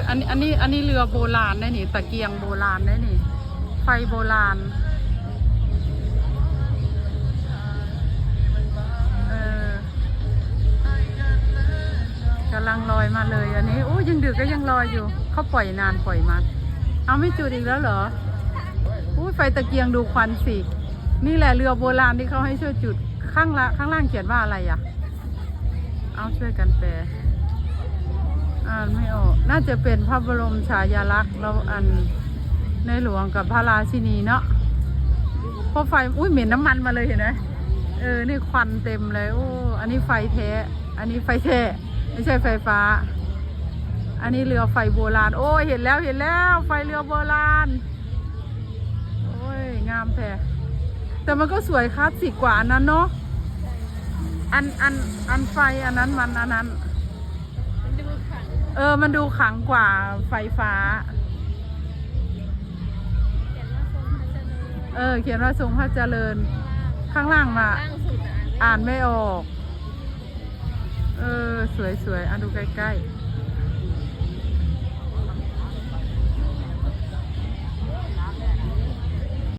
อันนี้เรือโบราณได้นี่ตะเกียงโบราณได้นี่ไฟโบราณกำลังลอยมาเลยอันนี้โอ้ยังดึกก็ยังลอยอยู่เขาปล่อยนานปล่อยมาเอาไม่จุดอีกแล้วเหรออุ้ยไฟตะเกียงดูควันสินี่แหละเรือโบราณที่เขาให้ช่วยจุดข้างล่างเขียนว่าอะไรอ่ะเอาช่วยกันแปลอ่านไม่ออกน่าจะเป็นพระบรมฉายาลักษณ์เราอันในหลวงกับพระราชินีเนาะเพราะไฟอุ้ยเหม็นน้ำมันมาเลยเห็นไหมนี่ควันเต็มเลยโอ้อันนี้ไฟแท้อันนี้ไฟแท้ไม่ใช่ไฟฟ้าอันนี้เรือไฟโบราณโอ้ยเห็นแล้วไฟเรือโบราณโอ้ยงามแท้แต่มันก็สวยคลาสสิกกว่าอันนั้นเนาะอันไฟอันนั้นมันอันนั้นมันดูขลังกว่าไฟฟ้าเขียนว่าทรงพระเจริญข้างล่างมาอ่านไม่ออกสวยๆอ่ะดูใกล้ๆ